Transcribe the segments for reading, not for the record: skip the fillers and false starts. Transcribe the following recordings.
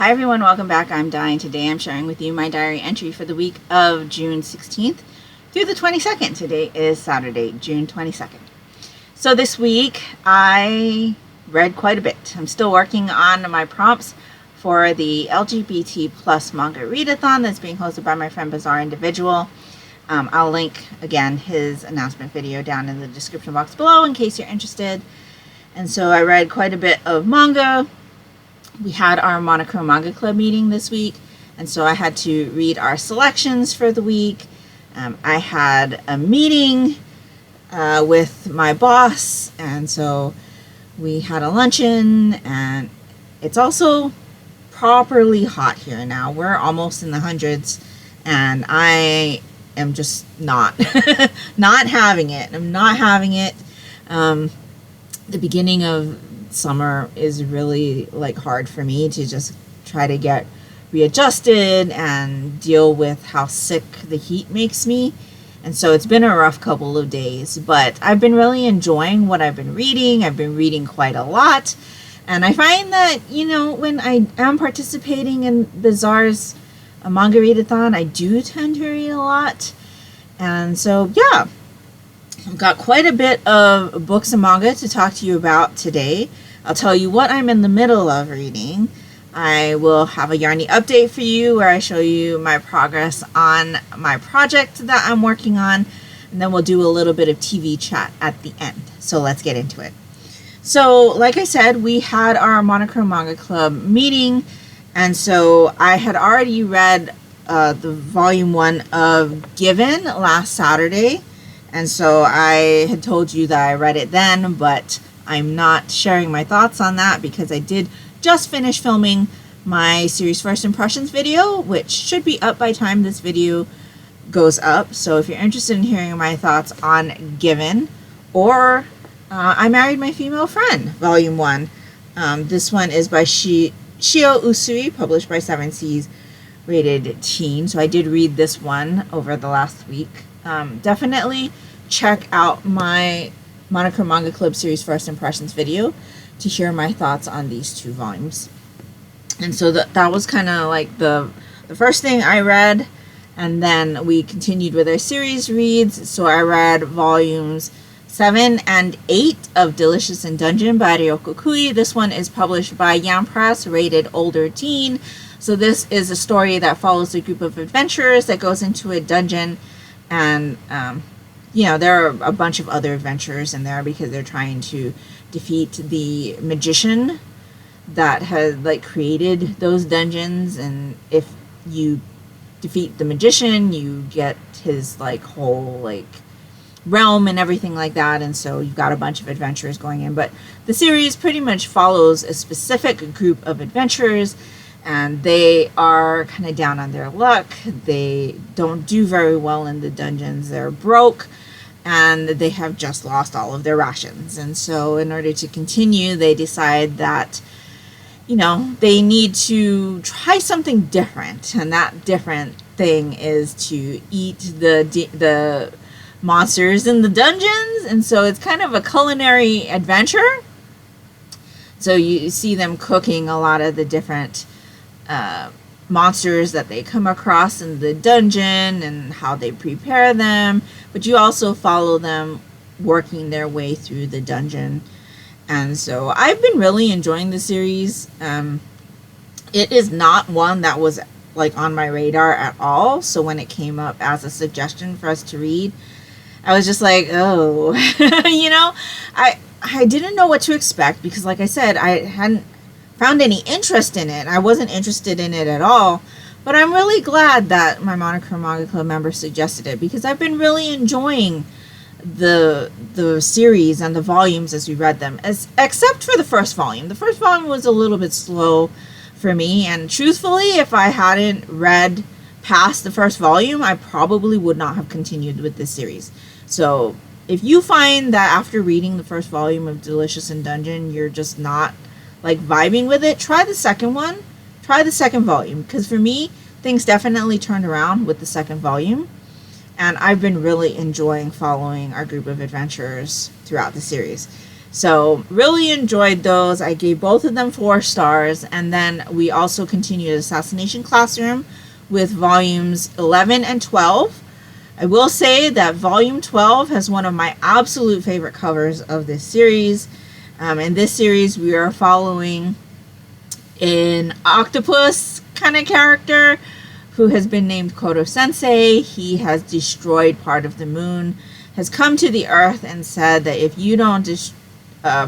Hi everyone, welcome back. I'm Dying. Today I'm sharing with you my diary entry for the week of June 16th through the 22nd. Today is Saturday, June 22nd. So this week I read quite a bit. I'm still working on my prompts for the LGBT plus manga readathon that's being hosted by my friend Bazaar Individual. I'll link again his announcement video down in the description box below in case you're interested. And so I read quite a bit of manga. We had our Monochrome Manga Club meeting this week, and so I had to read our selections for the week. I had a meeting with my boss, and so we had a luncheon, and it's also properly hot here now. We're almost in the hundreds, and I am just not not having it. I'm not having it. The beginning of summer is really hard for me to just try to get readjusted and deal with how sick the heat makes me. And so it's been a rough couple of days, but I've been really enjoying what I've been reading. I've been reading quite a lot. And I find that, when I am participating in Bazaar's manga readathon, I do tend to read a lot. And so, yeah, I've got quite a bit of books and manga to talk to you about today. I'll tell you what I'm in the middle of reading. I will have a Yarnie update for you where I show you my progress on my project that I'm working on. And then we'll do a little bit of TV chat at the end. So let's get into it. So like I said, we had our Monochrome Manga Club meeting. And so I had already read the volume 1 of Given last Saturday. And so I had told you that I read it then, but I'm not sharing my thoughts on that because I did just finish filming my series First Impressions video, which should be up by time this video goes up. So if you're interested in hearing my thoughts on Given or I Married My Female Friend, Volume 1. This one is by Shio Usui, published by 7 Seas, rated teen. So I did read this one over the last week. Definitely check out my Monochrome Manga Club series First Impressions video to hear my thoughts on these 2 volumes. And so that was kind of like the first thing I read, and then we continued with our series reads. So I read volumes 7 and 8 of Delicious in Dungeon by Ryoko. This one is published by Yam Press, rated older teen. So this is a story that follows a group of adventurers that goes into a dungeon, and there are a bunch of other adventurers in there because they're trying to defeat the magician that has created those dungeons. And if you defeat the magician, you get his whole realm and everything like that. And so you've got a bunch of adventurers going in. But the series pretty much follows a specific group of adventurers, and they are kind of down on their luck. They don't do very well in the dungeons. They're broke, and they have just lost all of their rations. And so in order to continue, they decide that, they need to try something different. And that different thing is to eat the monsters in the dungeons. And so it's kind of a culinary adventure. So you see them cooking a lot of the different monsters that they come across in the dungeon and how they prepare them, but you also follow them working their way through the dungeon. And so I've been really enjoying the series. It is not one that was on my radar at all, so when it came up as a suggestion for us to read, I was just oh I didn't know what to expect because, like I said, I hadn't found any interest in it. I wasn't interested in it at all, but I'm really glad that my Monochrome Manga Club member suggested it because I've been really enjoying the series and the volumes as we read them, except for the first volume. The first volume was a little bit slow for me, and truthfully, if I hadn't read past the first volume, I probably would not have continued with this series. So if you find that after reading the first volume of Delicious in Dungeon, you're just not vibing with it, try the second one. Try the second volume, because for me, things definitely turned around with the second volume. And I've been really enjoying following our group of adventurers throughout the series. So really enjoyed those. I gave both of them 4 stars. And then we also continued Assassination Classroom with volumes 11 and 12. I will say that volume 12 has one of my absolute favorite covers of this series. In this series, we are following an octopus kind of character who has been named Kodo Sensei. He has destroyed part of the moon, has come to the earth and said that if you don't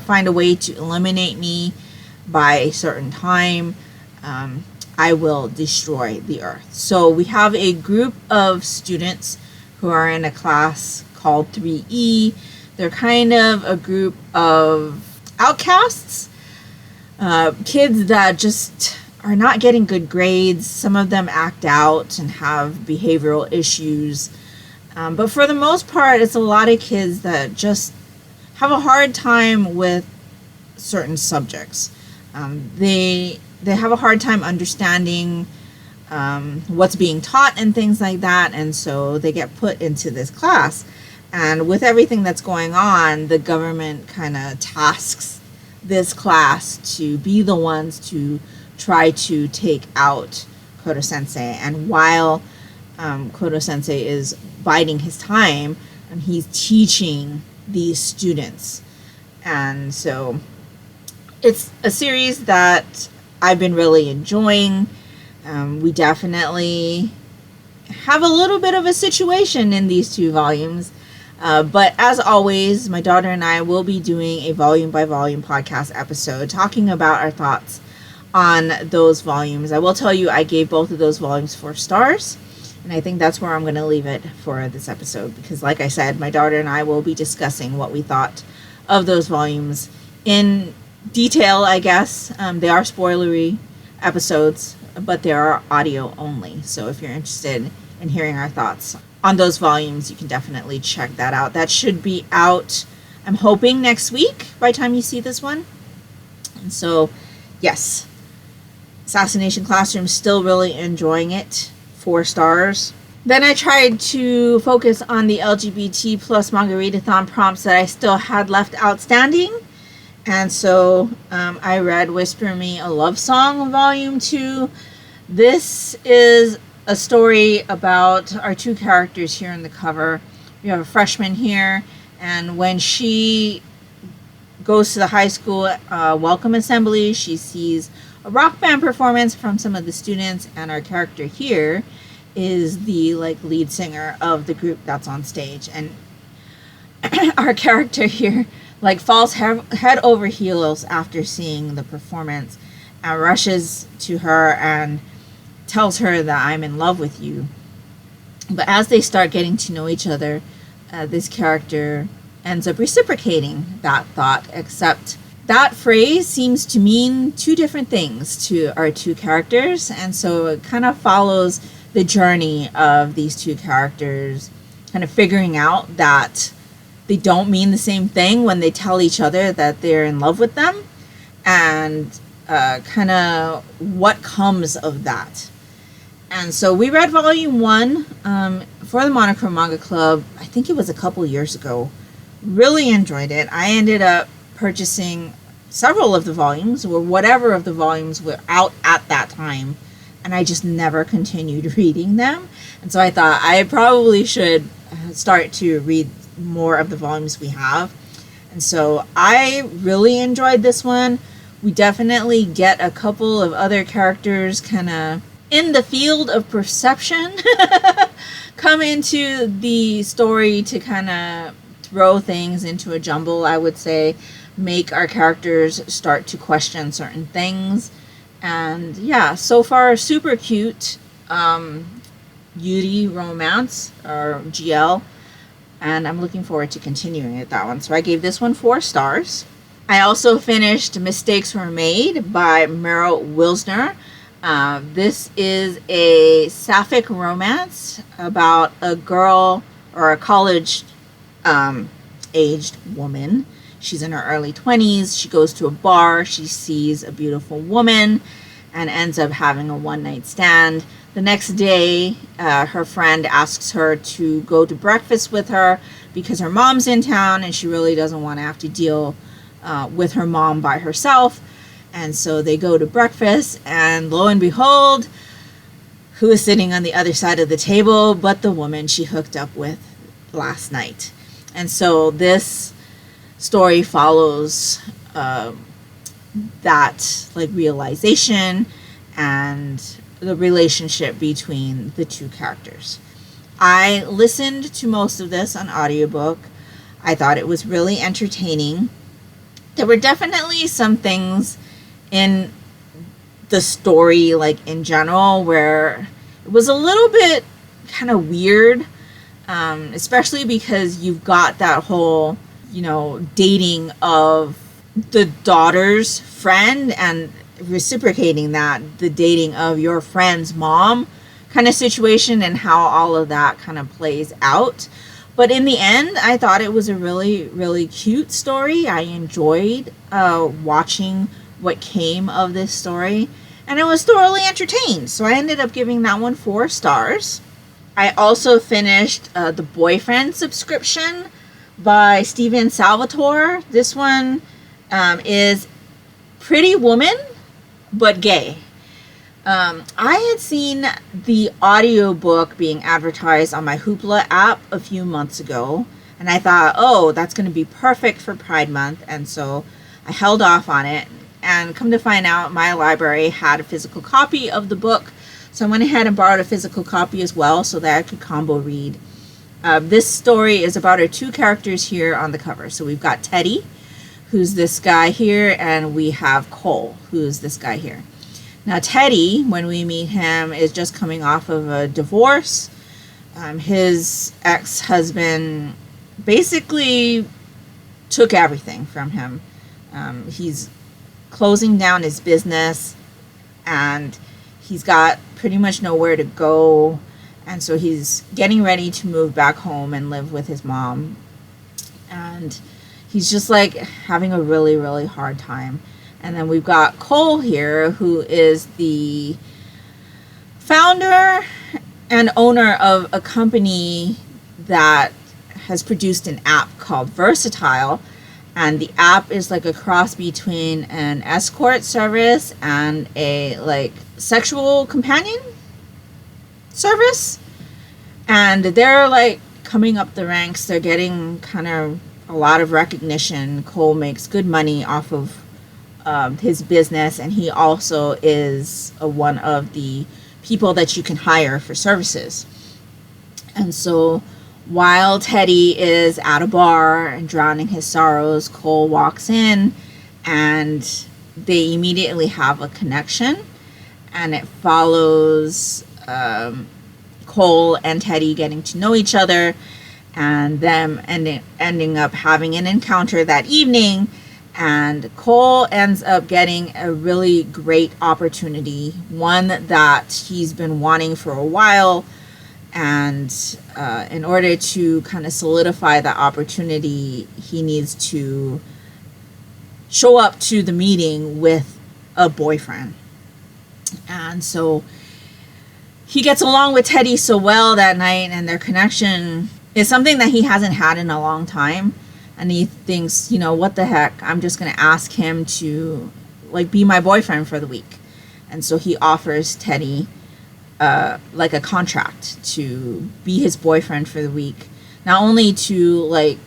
find a way to eliminate me by a certain time, I will destroy the earth. So we have a group of students who are in a class called 3E. They're kind of a group of outcasts, kids that just are not getting good grades. Some of them act out and have behavioral issues. But for the most part, it's a lot of kids that just have a hard time with certain subjects. They have a hard time understanding what's being taught and things like that, and so they get put into this class. And with everything that's going on, the government kind of tasks this class to be the ones to try to take out Kodo Sensei. And while Kodo Sensei is biding his time, he's teaching these students. And so it's a series that I've been really enjoying. We definitely have a little bit of a situation in these 2 volumes. But as always, my daughter and I will be doing a volume by volume podcast episode talking about our thoughts on those volumes. I will tell you, I gave both of those volumes 4 stars. And I think that's where I'm going to leave it for this episode. Because like I said, my daughter and I will be discussing what we thought of those volumes in detail, I guess. They are spoilery episodes, but they are audio only. So if you're interested in hearing our thoughts on those volumes, you can definitely check that out. That should be out, I'm hoping, next week by the time you see this one. And so, yes, Assassination Classroom, still really enjoying it. 4 stars. Then I tried to focus on the LGBT plus Manga Readathon prompts that I still had left outstanding. And so I read Whisper Me a Love Song Volume 2. This is a story about our 2 characters here in the cover. We have a freshman here, and when she goes to the high school welcome assembly, she sees a rock band performance from some of the students, and our character here is the lead singer of the group that's on stage. And our character here falls head over heels after seeing the performance and rushes to her and tells her that I'm in love with you. But as they start getting to know each other, this character ends up reciprocating that thought, except that phrase seems to mean 2 different things to our 2 characters. And so it kind of follows the journey of these 2 characters kind of figuring out that they don't mean the same thing when they tell each other that they're in love with them, and kind of what comes of that. And so we read volume 1 for the Monochrome Manga Club. I think it was a couple years ago. Really enjoyed it. I ended up purchasing several of the volumes, or whatever of the volumes were out at that time, and I just never continued reading them. And so I thought I probably should start to read more of the volumes we have. And so I really enjoyed this one. We definitely get a couple of other characters kind of in the field of perception come into the story to kind of throw things into a jumble, I would say, make our characters start to question certain things. And yeah, so far super cute Yuri romance, or GL, and I'm looking forward to continuing with that one. So I gave this one 4 stars. I also finished Mistakes Were Made by Meryl Wilsner. This is a sapphic romance about a girl, or a college aged woman. She's in her early 20s. She goes to a bar. She sees a beautiful woman and ends up having a one-night stand. The next day, her friend asks her to go to breakfast with her because her mom's in town and she really doesn't want to have to deal with her mom by herself. And so they go to breakfast, and lo and behold, who is sitting on the other side of the table but the woman she hooked up with last night. And so this story follows that like realization and the relationship between the two characters. I listened to most of this on audiobook. I thought it was really entertaining. There were definitely some things in the story, like in general, where it was a little bit kind of weird, especially because you've got that whole, dating of the daughter's friend and reciprocating that, the dating of your friend's mom kind of situation, and how all of that kind of plays out. But in the end, I thought it was a really, really cute story. I enjoyed watching what came of this story, and I was thoroughly entertained. So I ended up giving that one 4 stars. I also finished The Boyfriend subscription by Steven Salvatore. This one is Pretty Woman, but gay. I had seen the audiobook being advertised on my Hoopla app a few months ago, and I thought, oh, that's going to be perfect for Pride Month, and so I held off on it. And come to find out, my library had a physical copy of the book, so I went ahead and borrowed a physical copy as well so that I could combo read. This story is about our 2 characters here on the cover. So we've got Teddy, who's this guy here, and we have Cole, who's this guy here. Now, Teddy, when we meet him, is just coming off of a divorce. His ex-husband basically took everything from him. He's closing down his business, and he's got pretty much nowhere to go. And so he's getting ready to move back home and live with his mom. And he's just like having a really, really hard time. And then we've got Cole here, who is the founder and owner of a company that has produced an app called Versatile. And the app is like a cross between an escort service and a like sexual companion service. And they're like coming up the ranks. They're getting kind of a lot of recognition. Cole makes good money off of his business, and he also is one of the people that you can hire for services. And so while Teddy is at a bar and drowning his sorrows, Cole walks in, and they immediately have a connection, and it follows Cole and Teddy getting to know each other, and them ending up having an encounter that evening. And Cole ends up getting a really great opportunity, one that he's been wanting for a while. And in order to kind of solidify that opportunity, he needs to show up to the meeting with a boyfriend. And so he gets along with Teddy so well that night, and their connection is something that he hasn't had in a long time. And he thinks, what the heck, I'm just going to ask him to like be my boyfriend for the week. And so he offers Teddy like a contract to be his boyfriend for the week, not only to like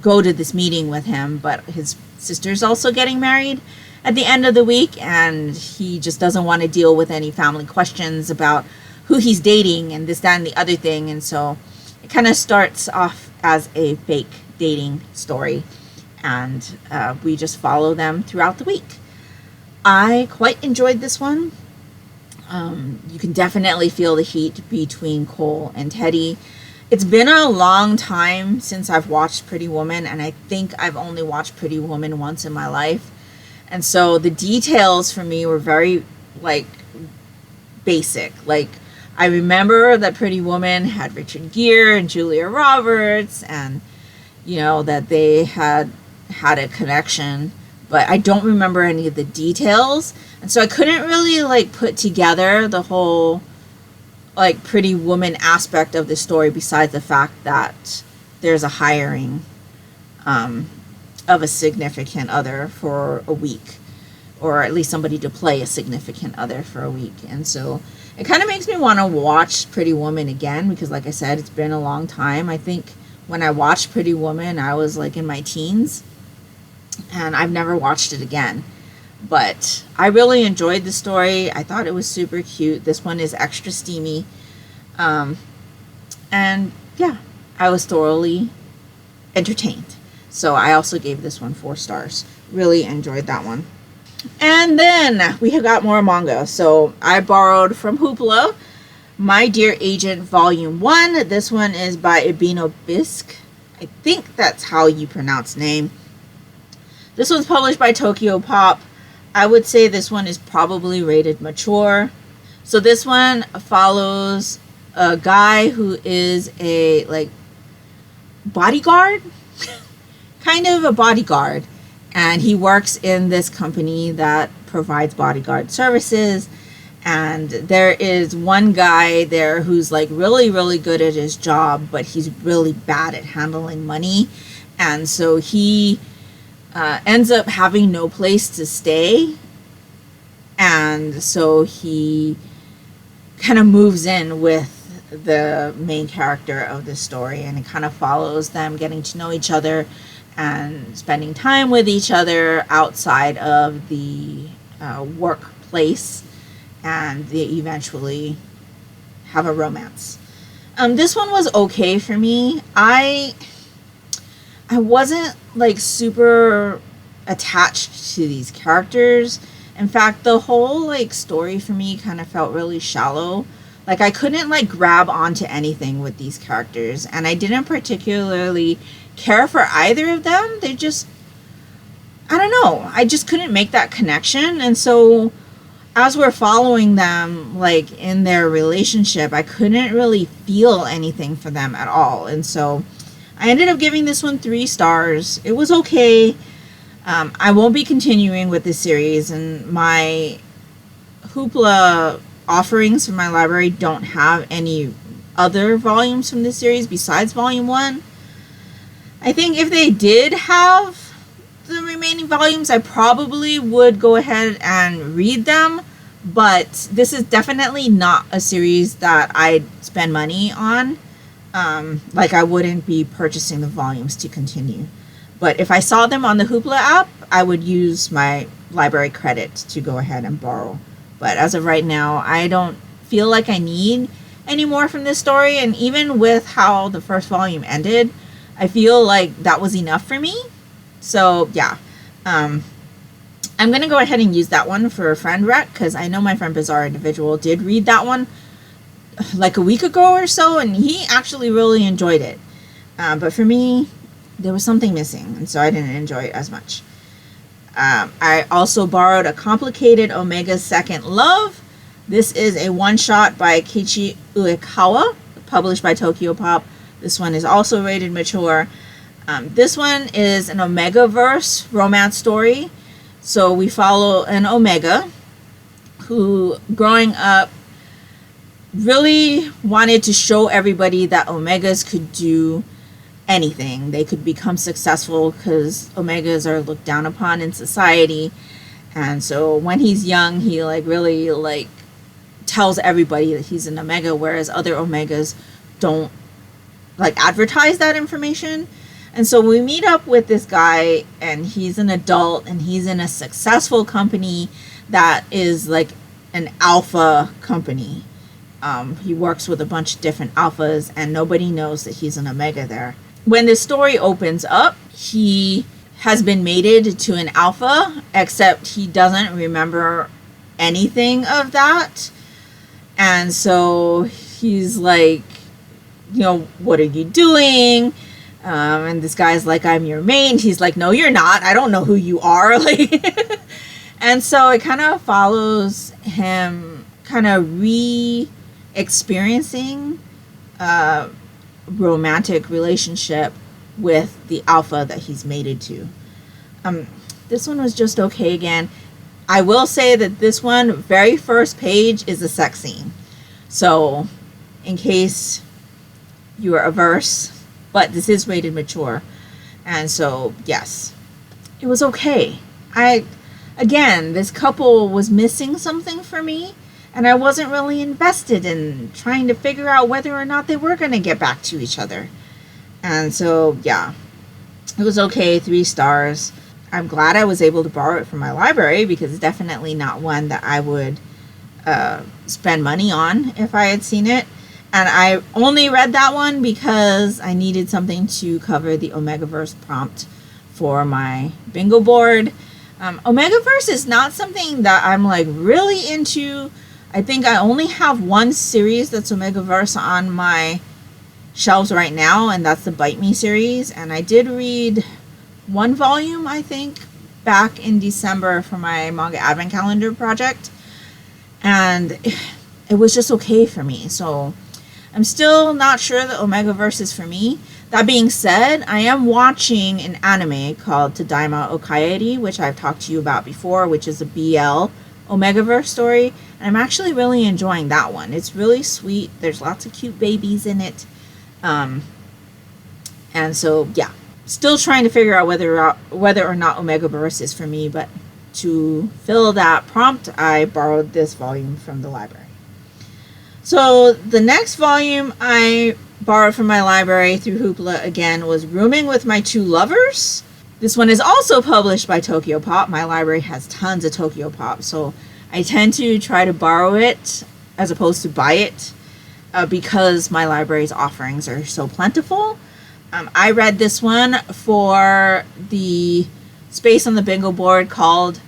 go to this meeting with him, but his sister's also getting married at the end of the week, and he just doesn't want to deal with any family questions about who he's dating and this, that, and the other thing. And so it kind of starts off as a fake dating story, and we just follow them throughout the week. I quite enjoyed this one. You can definitely feel the heat between Cole and Teddy. It's been a long time since I've watched Pretty Woman, and I think I've only watched Pretty Woman once in my life. And so the details for me were very like basic. Like, I remember that Pretty Woman had Richard Gere and Julia Roberts, and that they had a connection, but I don't remember any of the details. And so I couldn't really like put together the whole like Pretty Woman aspect of the story, besides the fact that there's a hiring of a significant other for a week, or at least somebody to play a significant other for a week. And so it kind of makes me want to watch Pretty Woman again, because like I said, it's been a long time. I think when I watched Pretty Woman, I was like in my teens, and I've never watched it again. But I really enjoyed the story. I thought it was super cute. This one is extra steamy. And yeah, I was thoroughly entertained. So I also gave this one 4 stars. Really enjoyed that one. And then we have got more manga. So I borrowed from Hoopla My Dear Agent Volume 1. This one is by Ebino Bisque. I think that's how you pronounce name. This one's published by Tokyo Pop. I would say this one is probably rated mature. So this one follows a guy who is a like bodyguard, kind of a bodyguard, and he works in this company that provides bodyguard services. And there is one guy there who's like really, really good at his job, but he's really bad at handling money. And so he ends up having no place to stay. And so he kind of moves in with the main character of the story, and it kind of follows them getting to know each other and spending time with each other outside of the workplace, and they eventually have a romance. This one was okay for me. I wasn't like super attached to these characters. In fact, the whole like story for me kind of felt really shallow. Like I couldn't like grab onto anything with these characters, and I didn't particularly care for either of them. They just, I don't know, I just couldn't make that connection. And so as we're following them like in their relationship, I couldn't really feel anything for them at all. And so I ended up giving this one 3 stars. It was okay. I won't be continuing with this series, and my Hoopla offerings from my library don't have any other volumes from this series besides volume 1. I think if they did have the remaining volumes, I probably would go ahead and read them, but this is definitely not a series that I'd spend money on. Like I wouldn't be purchasing the volumes to continue. But if I saw them on the Hoopla app, I would use my library credit to go ahead and borrow. But as of right now, I don't feel like I need any more from this story. And even with how the first volume ended, I feel like that was enough for me. So yeah, I'm going to go ahead and use that one for a friend rec, because I know my friend Bazaar Individual did read that one like a week ago or so, and he actually really enjoyed it. But for me, there was something missing, and so I didn't enjoy it as much. I also borrowed A Complicated Omega's Second Love. This is a one-shot by Kichi Uekawa, published by Tokyo Pop. This one is also rated mature. This one is an Omega-verse romance story. So we follow an Omega who, growing up, really wanted to show everybody that Omegas could do anything. They could become successful because Omegas are looked down upon in society. And so when he's young, he really tells everybody that he's an Omega, whereas other Omegas don't advertise that information. And so we meet up with this guy, and he's an adult, and he's in a successful company that is like an alpha company. He works with a bunch of different alphas, and nobody knows that he's an Omega there. When the story opens up, he has been mated to an alpha, except he doesn't remember anything of that. And so he's like, what are you doing? And this guy's like, I'm your main. He's like, no, you're not. I don't know who you are. And so it kind of follows him kind of re-experiencing a romantic relationship with the alpha that he's mated to. This one was just okay again. I will say that this one, very first page, is a sex scene. So in case you are averse, but this is rated mature. And so, yes, it was okay. Again, this couple was missing something for me, and I wasn't really invested in trying to figure out whether or not they were going to get back to each other. And so, yeah, it was okay, 3 stars. I'm glad I was able to borrow it from my library, because it's definitely not one that I would spend money on if I had seen it. And I only read that one because I needed something to cover the Omegaverse prompt for my bingo board. Omegaverse is not something that I'm like really into. I think I only have one series that's Omegaverse on my shelves right now, and that's the Bite Me series. And I did read 1 volume, I think, back in December for my manga advent calendar project, and it was just okay for me. So I'm still not sure that Omegaverse is for me. That being said, I am watching an anime called Tadaima Okaeri, which I've talked to you about before, which is a BL Omegaverse story, and I'm actually really enjoying that one. It's really sweet. There's lots of cute babies in it. And so, yeah. Still trying to figure out whether or not Omegaverse is for me, but to fill that prompt, I borrowed this volume from the library. So the next volume I borrowed from my library through Hoopla again was Rooming with My Two Lovers. This one is also published by Tokyo Pop. My library has tons of Tokyo Pop, so I tend to try to borrow it as opposed to buy it because my library's offerings are so plentiful. I read this one for the space on the bingo board called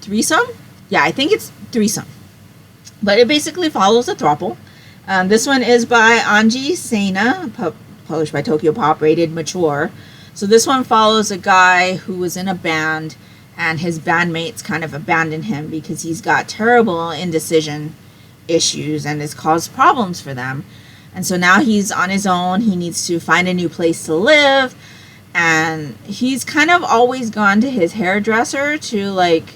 Threesome. Yeah, I think it's Threesome. But it basically follows a throuple. This one is by Anji Seina, published by Tokyo Pop, rated mature. So this one follows a guy who was in a band, and his bandmates kind of abandoned him because he's got terrible indecision issues and has caused problems for them. And so now he's on his own. He needs to find a new place to live. And he's kind of always gone to his hairdresser to like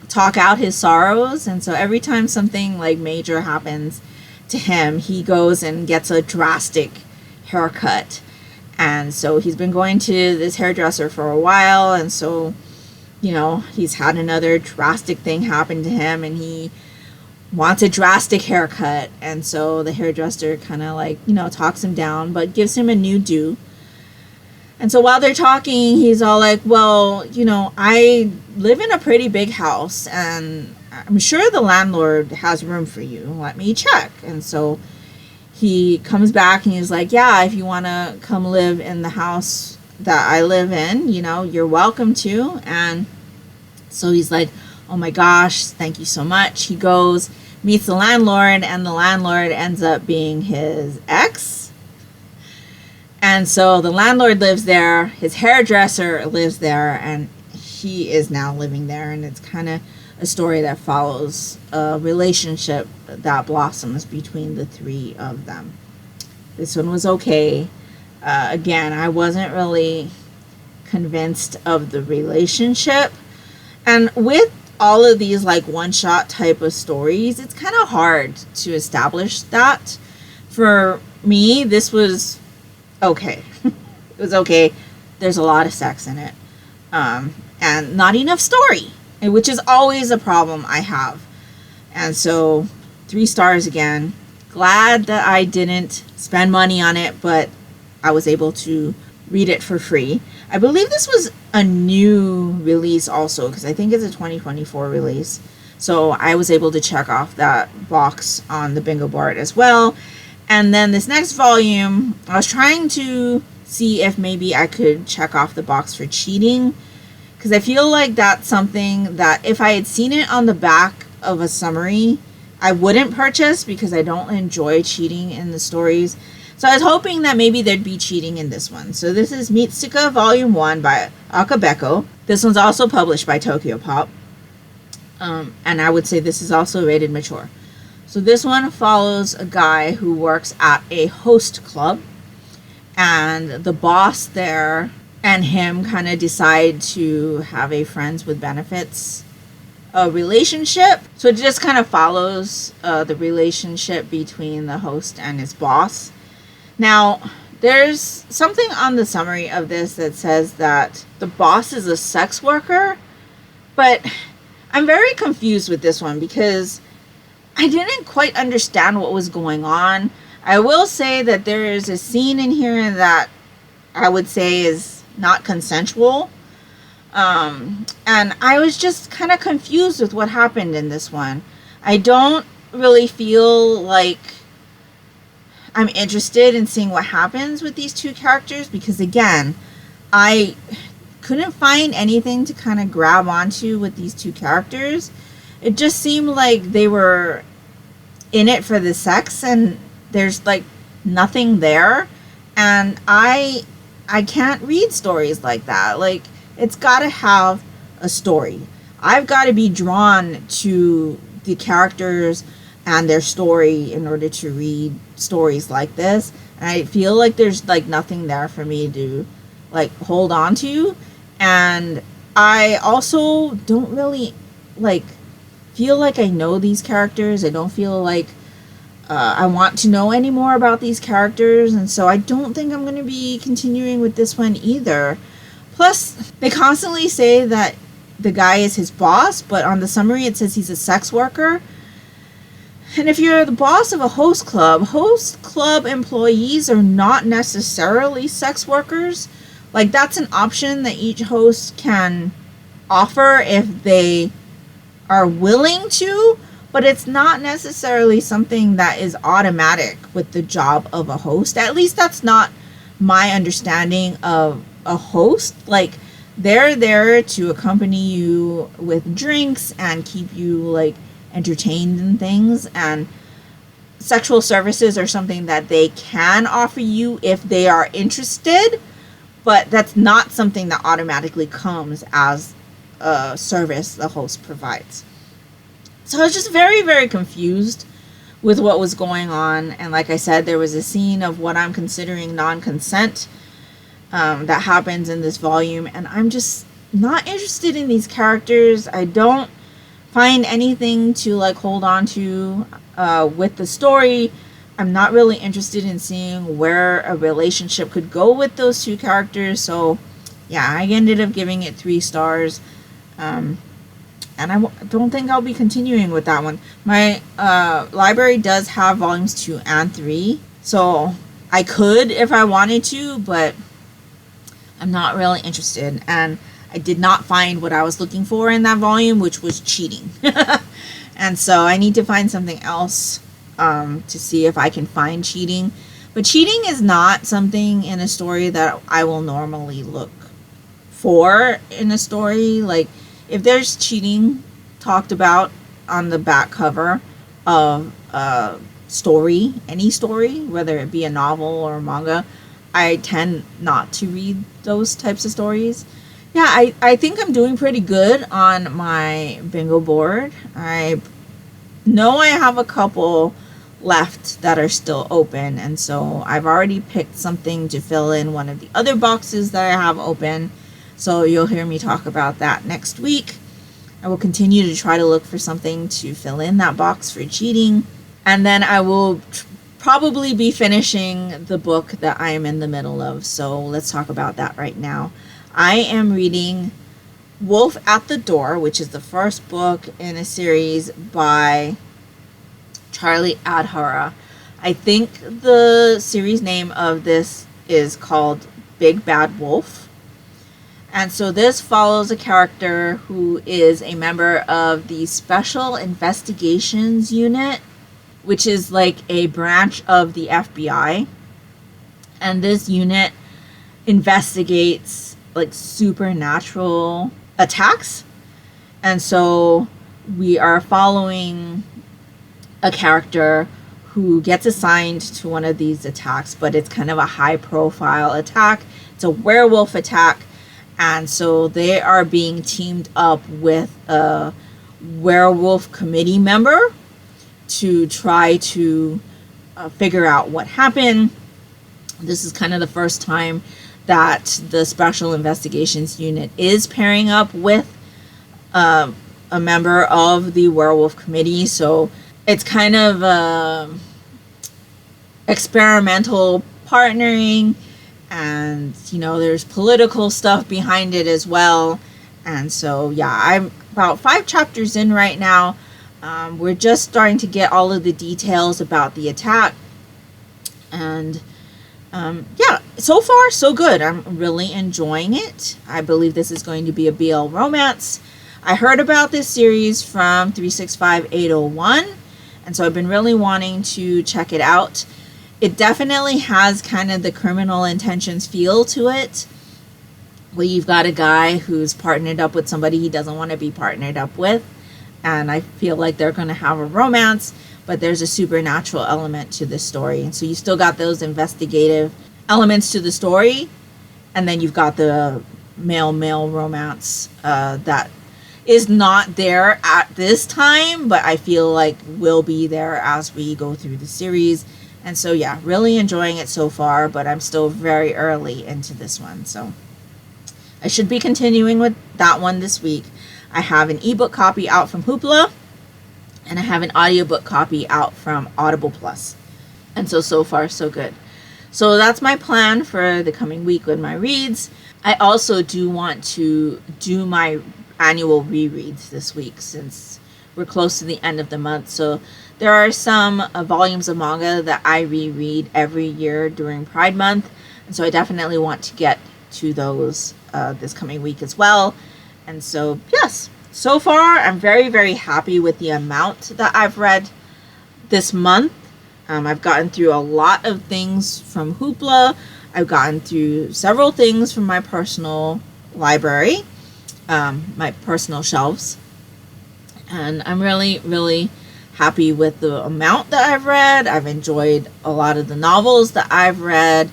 talk out his sorrows. And so every time something like major happens to him, he goes and gets a drastic haircut. And so he's been going to this hairdresser for a while. And so, you know, he's had another drastic thing happen to him, and he wants a drastic haircut. And so the hairdresser kind of like, you know, talks him down, but gives him a new do. And so while they're talking, he's all like, well, you know, I live in a pretty big house, and I'm sure the landlord has room for you. Let me check. And so he comes back and he's like, yeah, if you want to come live in the house that I live in, you know, you're welcome to. And so he's like, oh my gosh, thank you so much. He goes, meets the landlord, and the landlord ends up being his ex. And so the landlord lives there, his hairdresser lives there, and he is now living there. And it's kind of a story that follows a relationship that blossoms between the three of them. This one was okay. Again, I wasn't really convinced of the relationship. And with all of these like one-shot type of stories, it's kind of hard to establish that. For me, this was okay. It was okay. There's a lot of sex in it. And not enough story, which is always a problem I have. And so 3 stars again. Glad that I didn't spend money on it, but I was able to read it for free. I believe this was a new release also, because I think it's a 2024 release. So I was able to check off that box on the bingo board as well. And then this next volume, I was trying to see if maybe I could check off the box for cheating, because I feel like that's something that if I had seen it on the back of a summary, I wouldn't purchase, because I don't enjoy cheating in the stories. So I was hoping that maybe there'd be cheating in this one. So this is Mitsuka Volume 1 by Akabeko. This one's also published by Tokyo Pop. And I would say this is also rated mature. So this one follows a guy who works at a host club. And the boss there and him kind of decide to have a friends with benefits relationship. So it just kind of follows the relationship between the host and his boss. Now, There's something on the summary of this that says that the boss is a sex worker, but I'm very confused with this one because I didn't quite understand what was going on. I will say that there is a scene in here that I would say is not consensual. And I was just kind of confused with what happened in this one. I don't really feel like I'm interested in seeing what happens with these two characters because, again, I couldn't find anything to kind of grab onto with these two characters. It just seemed like they were in it for the sex and there's like nothing there. And I can't read stories like that. Like, it's got to have a story. I've got to be drawn to the characters and their story in order to read stories like this. And I feel like there's like nothing there for me to like hold on to. And I also don't really like feel like I know these characters. I don't feel like I want to know any more about these characters. And so I don't think I'm going to be continuing with this one either. Plus, they constantly say that the guy is his boss, but on the summary it says he's a sex worker. And if you're the boss of a host club employees are not necessarily sex workers. Like, that's an option that each host can offer if they are willing to, but it's not necessarily something that is automatic with the job of a host. At least that's not my understanding of a host. Like, they're there to accompany you with drinks and keep you like entertained and things, and sexual services are something that they can offer you if they are interested, but that's not something that automatically comes as a service the host provides. So I was just very, very confused with what was going on. And like I said, there was a scene of what I'm considering non-consent that happens in this volume, and I'm just not interested in these characters. I don't find anything to like hold on to with the story. I'm not really interested in seeing where a relationship could go with those two characters. So yeah, I ended up giving it 3 stars. And I don't think I'll be continuing with that one. My library does have volumes 2 and 3. So I could if I wanted to, but I'm not really interested. And I did not find what I was looking for in that volume, which was cheating. And so I need to find something else to see if I can find cheating. But cheating is not something in a story that I will normally look for in a story. Like, if there's cheating talked about on the back cover of a story, any story, whether it be a novel or a manga, I tend not to read those types of stories. Yeah, I think I'm doing pretty good on my bingo board. I know I have a couple left that are still open, and so I've already picked something to fill in one of the other boxes that I have open. So you'll hear me talk about that next week. I will continue to try to look for something to fill in that box for cheating. And then I will probably be finishing the book that I am in the middle of. So let's talk about that right now. I am reading Wolf at the Door, which is the first book in a series by Charlie Adhara. I think the series name of this is called Big Bad Wolf. And so this follows a character who is a member of the Special Investigations Unit, which is like a branch of the FBI. And this unit investigates like supernatural attacks. And so we are following a character who gets assigned to one of these attacks, but it's kind of a high profile attack. It's a werewolf attack. And so they are being teamed up with a werewolf committee member to try to figure out what happened. This is kind of the first time that the Special Investigations Unit is pairing up with a member of the werewolf committee. So it's kind of experimental partnering, and there's political stuff behind it as well. And so yeah, I'm about 5 chapters in right now. We're just starting to get all of the details about the attack, and yeah, so far so good. I'm really enjoying it. I believe this is going to be a BL romance. I heard about this series from 365801, and so I've been really wanting to check it out. It definitely has kind of the Criminal Intentions feel to it, where you've got a guy who's partnered up with somebody he doesn't want to be partnered up with, and I feel like they're going to have a romance, but there's a supernatural element to this story. And so you still got those investigative elements to the story, and then you've got the male romance that is not there at this time, but I feel like will be there as we go through the series. And so yeah, really enjoying it so far, but I'm still very early into this one, so I should be continuing with that one this week. I have an ebook copy out from Hoopla, and I have an audiobook copy out from Audible Plus. And so far so good. So that's my plan for the coming week with my reads. I also do want to do my annual rereads this week, since we're close to the end of the month. So there are some volumes of manga that I reread every year during Pride Month, and so I definitely want to get to those this coming week as well. And so yes, so far I'm very, very happy with the amount that I've read this month. I've gotten through a lot of things from Hoopla. I've gotten through several things from my personal library, my personal shelves, and I'm really, really happy with the amount that I've read. I've enjoyed a lot of the novels that I've read.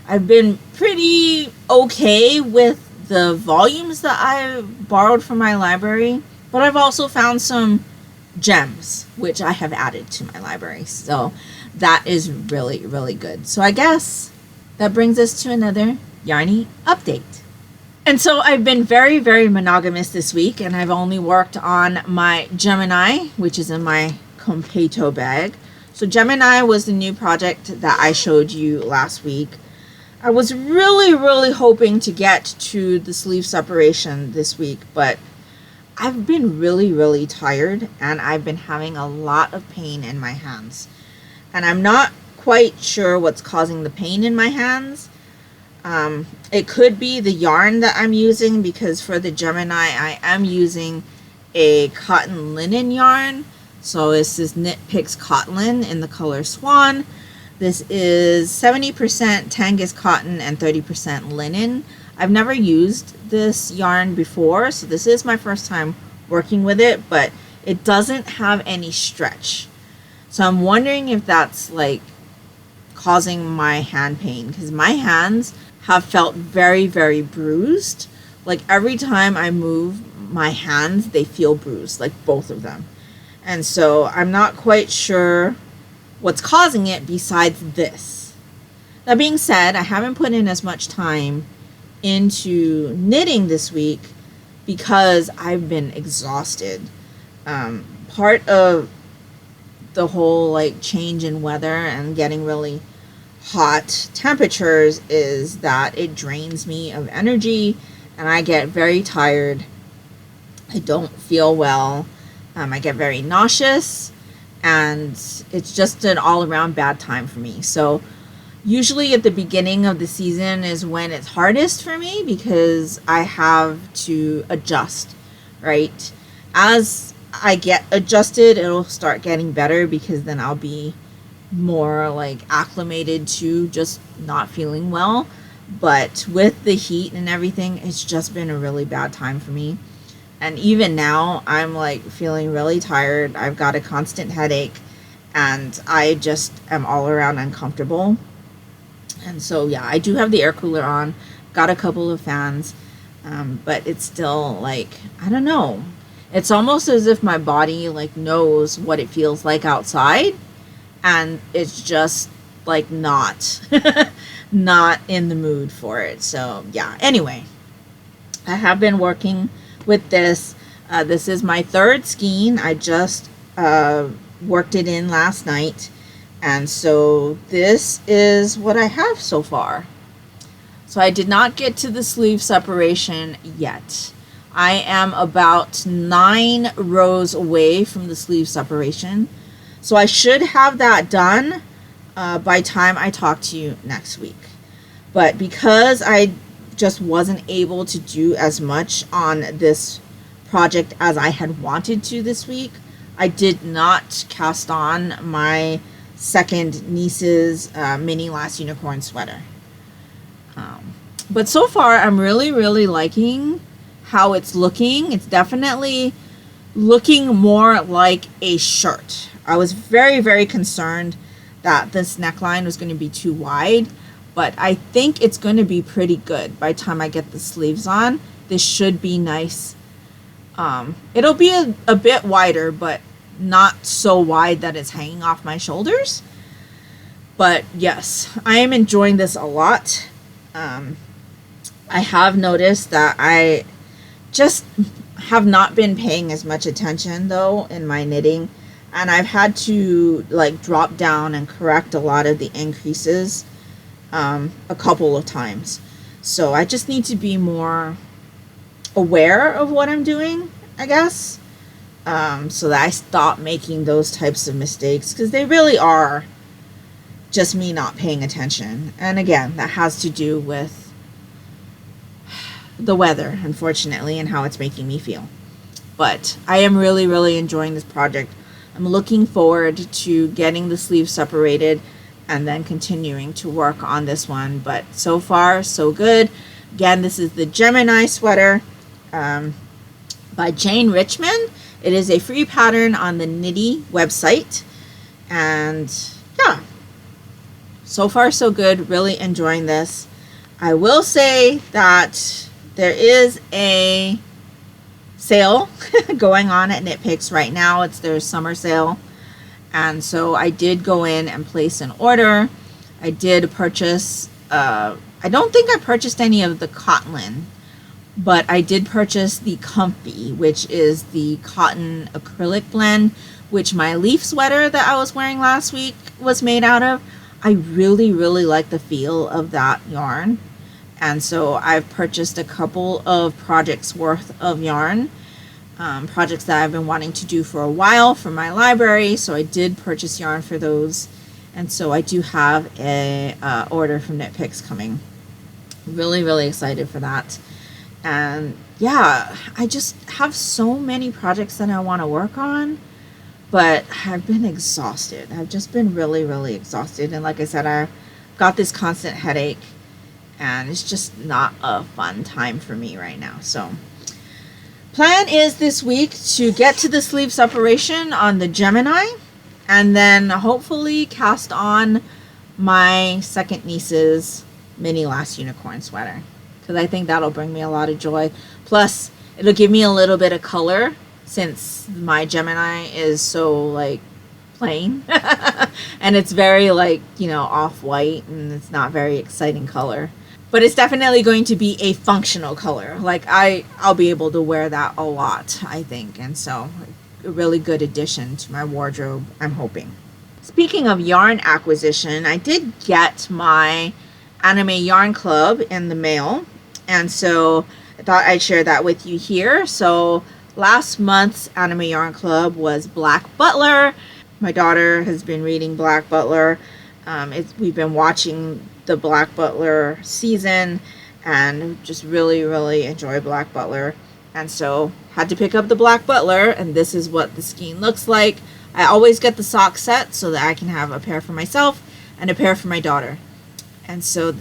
I've been pretty okay with the volumes that I borrowed from my library, but I've also found some gems which I have added to my library, so that is really, really good. So I guess that brings us to another Yarnie update. And so I've been very, very monogamous this week, and I've only worked on my Gemini, which is in my Competo bag. So Gemini was the new project that I showed you last week. I was really, really hoping to get to the sleeve separation this week, but I've been really, really tired, and I've been having a lot of pain in my hands. And I'm not quite sure what's causing the pain in my hands. It could be the yarn that I'm using, because for the Gemini I am using a cotton linen yarn. So this is Knit Picks Cotton in the color Swan. This is 70% Tangus cotton and 30% linen. I've never used this yarn before, so this is my first time working with it, but it doesn't have any stretch. So I'm wondering if that's like causing my hand pain, because my hands have felt very, very bruised. Like every time I move my hands, they feel bruised, like both of them. And so I'm not quite sure what's causing it besides this. That being said, I haven't put in as much time into knitting this week because I've been exhausted. Part of the whole like change in weather and getting really hot temperatures is that it drains me of energy, and I get very tired. I don't feel well. I get very nauseous, and it's just an all-around bad time for me. So usually at the beginning of the season is when it's hardest for me, because I have to adjust, right? As I get adjusted, it'll start getting better, because then I'll be more like acclimated to just not feeling well. But with the heat and everything, it's just been a really bad time for me. And even now, I'm like feeling really tired. I've got a constant headache, and I just am all around uncomfortable. And so yeah, I do have the air cooler on, got a couple of fans, but it's still like, I don't know. It's almost as if my body like knows what it feels like outside, and it's just like not in the mood for it. So yeah, anyway, I have been working with this. This is my third skein. I just worked it in last night, And so this is what I have so far. So I did not get to the sleeve separation yet. I am about 9 rows away from the sleeve separation. So I should have that done by time I talk to you next week. But because I just wasn't able to do as much on this project as I had wanted to this week, I did not cast on my second niece's mini last unicorn sweater. But so far I'm really liking how it's looking. It's definitely looking more like a shirt. I was very concerned that this neckline was going to be too wide, but I think it's going to be pretty good by the time I get the sleeves on. This should be nice. It'll be a bit wider, but not so wide that it's hanging off my shoulders. But yes, I am enjoying this a lot. I have noticed that I just have not been paying as much attention though in my knitting, and I've had to like drop down and correct a lot of the increases a couple of times. So I just need to be more aware of what I'm doing, I guess, so that I stop making those types of mistakes, because they really are just me not paying attention. And again, that has to do with the weather, unfortunately, and how it's making me feel. But I am really enjoying this project. I'm looking forward to getting the sleeves separated and then continuing to work on this one. But so far, so good. Again, this is the Gemini sweater by Jane Richmond. It is a free pattern on the Knitty website. And yeah, so far so good. Really enjoying this. I will say that there is a sale going on at Knit Picks right now. It's their summer sale. And so I did go in and place an order. I did purchase, I don't think I purchased any of the cotton, but I did purchase the Comfy, which is the cotton acrylic blend, which my leaf sweater that I was wearing last week was made out of. I really like the feel of that yarn. And so I've purchased a couple of projects worth of yarn, projects that I've been wanting to do for a while for my library. So I did purchase yarn for those. And so I do have a order from Knit Picks coming. Really excited for that. And yeah, I just have so many projects that I want to work on, but I've been exhausted. I've just been really exhausted. And like I said, I've got this constant headache, and it's just not a fun time for me right now. So plan is this week to get to the sleeve separation on the Gemini, and then hopefully cast on my second niece's mini last unicorn sweater, because I think that'll bring me a lot of joy. Plus it'll give me a little bit of color, since my Gemini is so like plain and it's very like, you know, off-white, and it's not very exciting color. But it's definitely going to be a functional color. Like I'll be able to wear that a lot, I think. And so a really good addition to my wardrobe, I'm hoping. Speaking of yarn acquisition, I did get my Anime Yarn Club in the mail. And so I thought I'd share that with you here. So last month's Anime Yarn Club was Black Butler. My daughter has been reading Black Butler. We've been watching the Black Butler season and just really enjoy Black Butler. And so had to pick up the Black Butler, and this is what the skein looks like. I always get the sock set so that I can have a pair for myself and a pair for my daughter. And so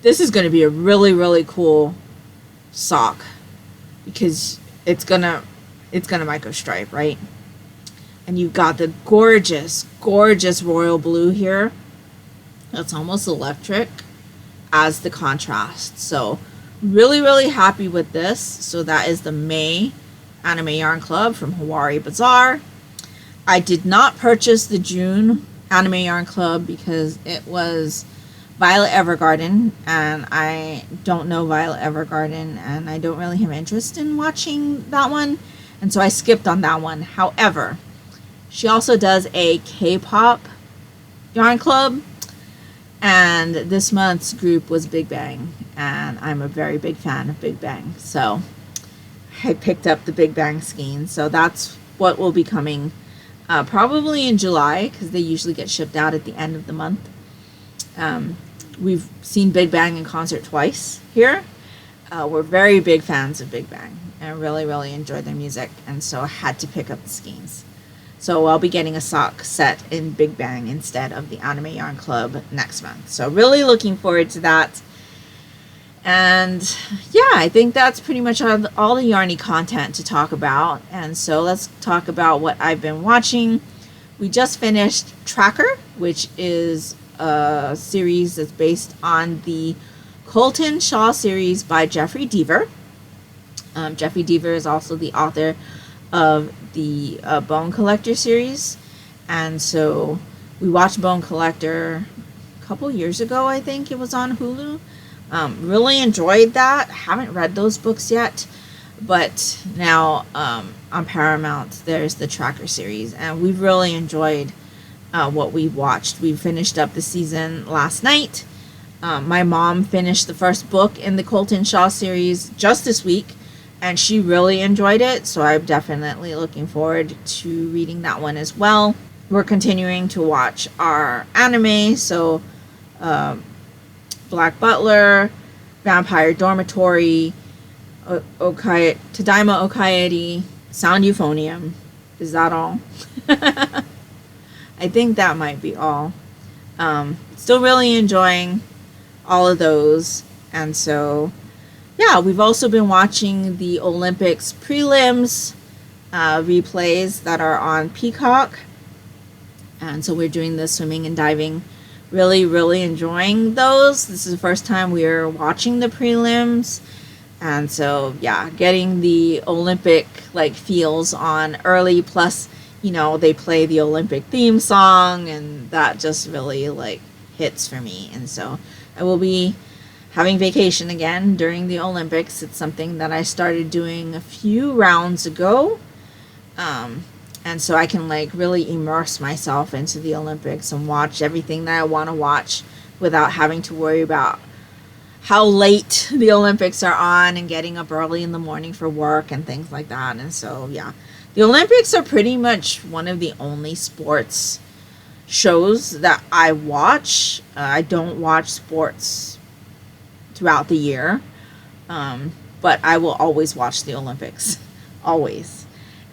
this is going to be a really cool sock, because it's gonna micro stripe, right? And you've got the gorgeous royal blue here. That's almost electric as the contrast. So really happy with this. So that is the May Anime Yarn Club from Hawari Bazaar. I did not purchase the June Anime Yarn Club because it was Violet Evergarden, and I don't know Violet Evergarden, and I don't really have interest in watching that one, and so I skipped on that one. However, she also does a K-pop Yarn Club, and this month's group was Big Bang, and I'm a very big fan of Big Bang, so I picked up the Big Bang skein. So that's what will be coming probably in July, because they usually get shipped out at the end of the month. We've seen Big Bang in concert twice here. We're very big fans of Big Bang, and really, really enjoy their music, and so I had to pick up the skeins. So I'll be getting a sock set in Big Bang instead of the Anime Yarn Club next month. So really looking forward to that. And yeah, I think that's pretty much all the Yarnie content to talk about. And so let's talk about what I've been watching. We just finished Tracker, which is a series that's based on the Colton Shaw series by Jeffrey Deaver. Jeffrey Deaver is also the author of the Bone Collector series, and so we watched Bone Collector a couple years ago. I think it was on Hulu. Really enjoyed that. Haven't read those books yet, but now on Paramount there's the Tracker series, and we've really enjoyed what we watched. We finished up the season last night. My mom finished the first book in the Colton Shaw series just this week, and she really enjoyed it, so I'm definitely looking forward to reading that one as well. We're continuing to watch our anime, so Black Butler, Vampire Dormitory, Tadaima Okaeri, Sound Euphonium. Is that all? I think that might be all. Still really enjoying all of those, and so yeah, we've also been watching the Olympics prelims replays that are on Peacock, and so we're doing the swimming and diving. Really, really enjoying those. This is the first time we are watching the prelims, and so yeah, getting the Olympic like feels on early. Plus, you know, they play the Olympic theme song, and that just really like hits for me. And so I will be having vacation again during the Olympics. It's something that I started doing a few rounds ago. And so I can like really immerse myself into the Olympics and watch everything that I want to watch without having to worry about how late the Olympics are on and getting up early in the morning for work and things like that. And so, yeah, the Olympics are pretty much one of the only sports shows that I watch. I don't watch sports throughout the year, but I will always watch the Olympics. Always.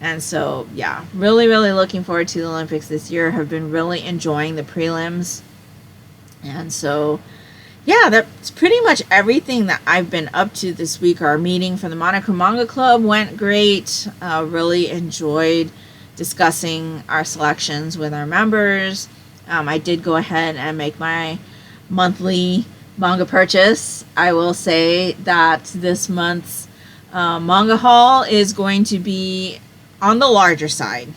And so, yeah, really, really looking forward to the Olympics this year. Have been really enjoying the prelims. And so, yeah, that's pretty much everything that I've been up to this week. Our meeting for the Monocle Manga Club went great. Really enjoyed discussing our selections with our members. I did go ahead and make my monthly manga purchase. I will say that this month's manga haul is going to be on the larger side,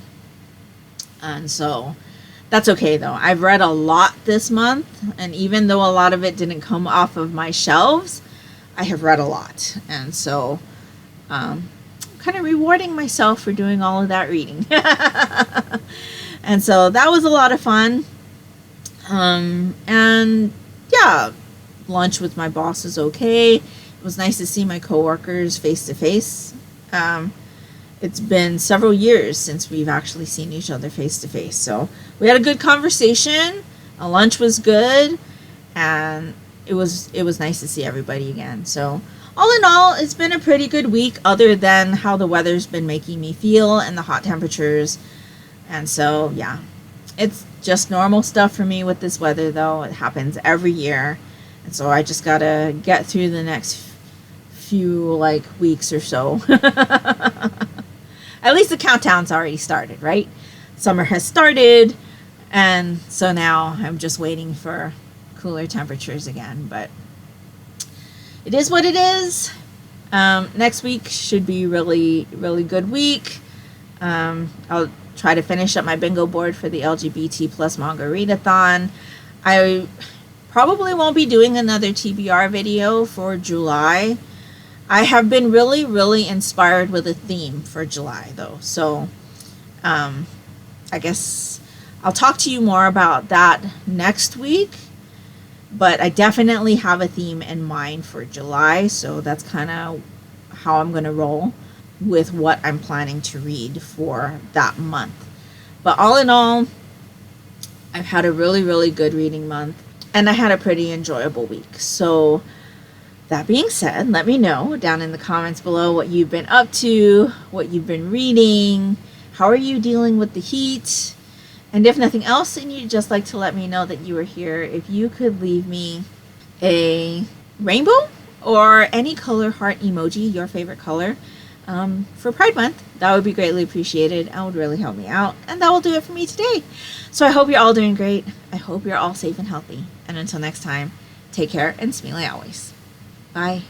and so that's okay though. I've read a lot this month, and even though a lot of it didn't come off of my shelves, I have read a lot, and so kind of rewarding myself for doing all of that reading. And so that was a lot of fun. And yeah, lunch with my boss is okay. It was nice to see my coworkers face to face. It's been several years since we've actually seen each other face to face. So we had a good conversation. Lunch was good, and it was nice to see everybody again. So all in all, it's been a pretty good week, other than how the weather's been making me feel and the hot temperatures. And so yeah, it's just normal stuff for me with this weather, though. It happens every year, and so I just gotta get through the next few like weeks or so. At least the countdown's already started, right? Summer has started, and so now I'm just waiting for cooler temperatures again. But it is what it is. Next week should be really, really good week. I'll try to finish up my bingo board for the LGBT plus manga readathon. I probably won't be doing another TBR video for July. I have been really, really inspired with a theme for July, though. So, I guess I'll talk to you more about that next week, but I definitely have a theme in mind for July, so that's kind of how I'm going to roll with what I'm planning to read for that month. But all in all, I've had a really, really good reading month, and I had a pretty enjoyable week. So that being said, let me know down in the comments below what you've been up to, what you've been reading, how are you dealing with the heat, and if nothing else, and you'd just like to let me know that you were here, if you could leave me a rainbow or any color heart emoji, your favorite color, for Pride Month, that would be greatly appreciated and would really help me out. And that will do it for me today. So I hope you're all doing great. I hope you're all safe and healthy. And until next time, take care and smile always. Bye.